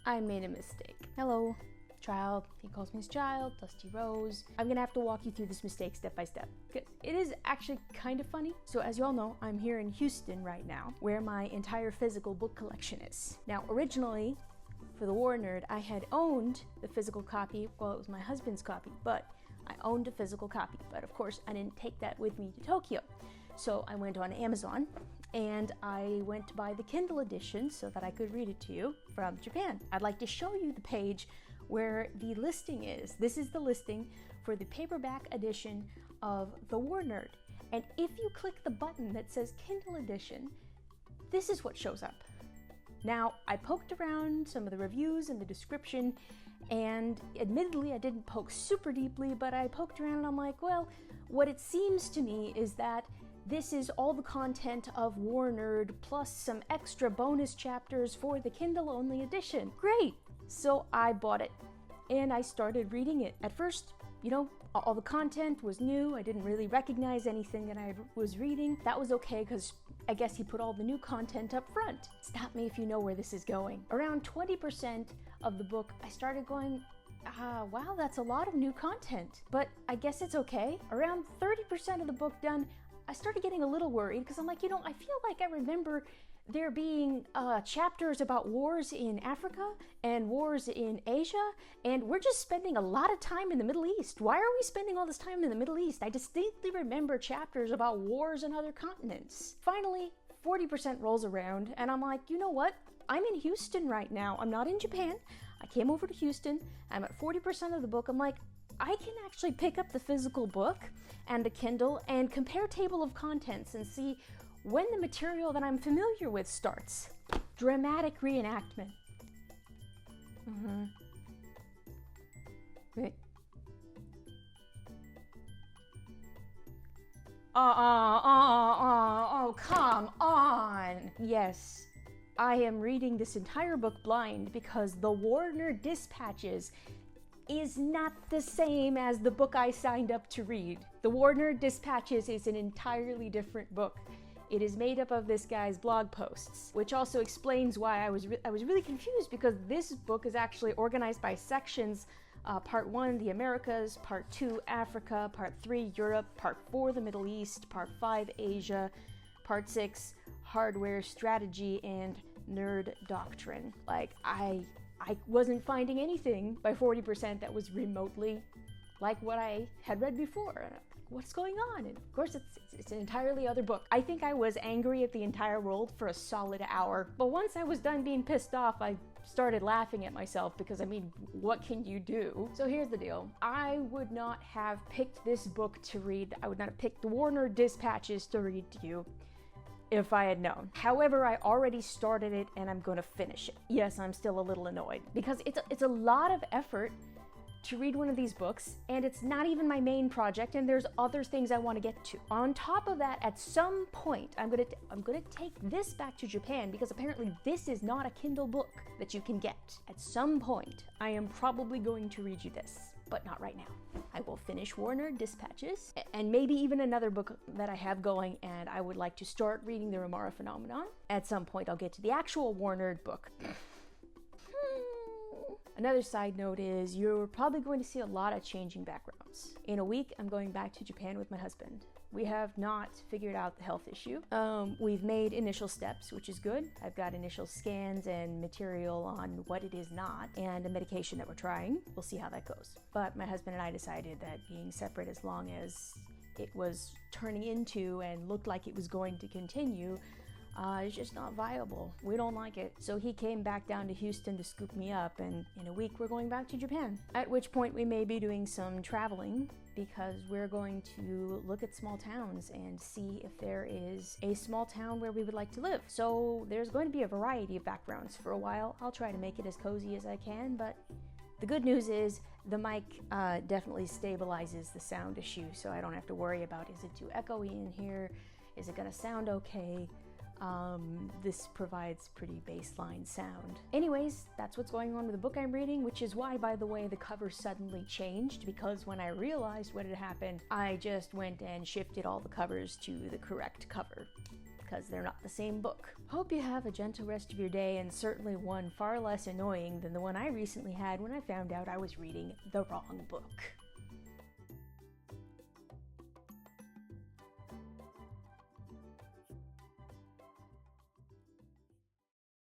I made a mistake. Hello, child. He calls me his child, Dusty Rose. I'm gonna have to walk you through this mistake step by step, because it is actually kind of funny. So as you all know, I'm here in Houston right now, where my entire physical book collection is. Now, originally, for the War Nerd, I had owned the physical copy. Well, it was my husband's copy, but I owned a physical copy. But of course, I didn't take that with me to Tokyo. So I went on Amazon and I went to buy the Kindle edition so that I could read it to you from Japan. I'd like to show you the page where the listing is. This is the listing for the paperback edition of The War Nerd. And if you click the button that says Kindle edition, this is what shows up. Now, I poked around some of the reviews and the description, and admittedly I didn't poke super deeply, but I poked around and I'm like, well, what it seems to me is that this is all the content of War Nerd plus some extra bonus chapters for the Kindle only edition. Great! So I bought it and I started reading it. At first, you know, all the content was new. I didn't really recognize anything that I was reading. That was okay because I guess he put all the new content up front. Stop me if you know where this is going. Around 20% of the book, I started going, wow, that's a lot of new content, but I guess it's okay. Around 30% of the book done, I started getting a little worried because I'm like, you know, I feel like I remember there being chapters about wars in Africa and wars in Asia, and we're just spending a lot of time in the Middle East. Why are we spending all this time in the Middle East? I distinctly remember chapters about wars in other continents. Finally, 40% rolls around, and I'm like, you know what? I'm in Houston right now. I'm not in Japan. I came over to Houston. I'm at 40% of the book. I'm like, I can actually pick up the physical book and the Kindle and compare table of contents and see when the material that I'm familiar with starts. Dramatic reenactment. Wait. Oh, come on. Yes, I am reading this entire book blind because The War Nerd Dispatches is not the same as the book I signed up to read. The War Nerd Dispatches is an entirely different book. It is made up of this guy's blog posts, which also explains why I was really confused, because this book is actually organized by sections. Part 1, the Americas, Part 2, Africa, Part 3, Europe, Part 4, the Middle East, Part 5, Asia, Part 6, hardware, strategy, and nerd doctrine. Like, I wasn't finding anything by 40% that was remotely like what I had read before. What's going on? And of course, it's an entirely other book. I think I was angry at the entire world for a solid hour. But once I was done being pissed off, I started laughing at myself because, I mean, what can you do? So here's the deal. I would not have picked this book to read. I would not have picked the War Nerd Dispatches to read to you if I had known. However, I already started it and I'm going to finish it. Yes, I'm still a little annoyed because it's a lot of effort to read one of these books, and it's not even my main project, and there's other things I want to get to. On top of that, at some point, I'm gonna take this back to Japan, because apparently this is not a Kindle book that you can get. At some point, I am probably going to read you this, but not right now. I will finish War Nerd Dispatches, and maybe even another book that I have going, and I would like to start reading The Ramara Phenomenon. At some point, I'll get to the actual War Nerd book. Another side note is you're probably going to see a lot of changing backgrounds. In a week, I'm going back to Japan with my husband. We have not figured out the health issue. We've made initial steps, which is good. I've got initial scans and material on what it is not, and a medication that we're trying. We'll see how that goes. But my husband and I decided that being separate, as long as it was turning into and looked like it was going to continue, it's just not viable. We don't like it. So he came back down to Houston to scoop me up, and in a week we're going back to Japan. At which point we may be doing some traveling, because we're going to look at small towns and see if there is a small town where we would like to live. So there's going to be a variety of backgrounds for a while. I'll try to make it as cozy as I can, but the good news is the mic definitely stabilizes the sound issue, so I don't have to worry about, is it too echoey in here? Is it gonna sound okay? This provides pretty baseline sound. Anyways, that's what's going on with the book I'm reading, which is why, by the way, the cover suddenly changed, because when I realized what had happened, I just went and shifted all the covers to the correct cover, because they're not the same book. Hope you have a gentle rest of your day, and certainly one far less annoying than the one I recently had when I found out I was reading the wrong book.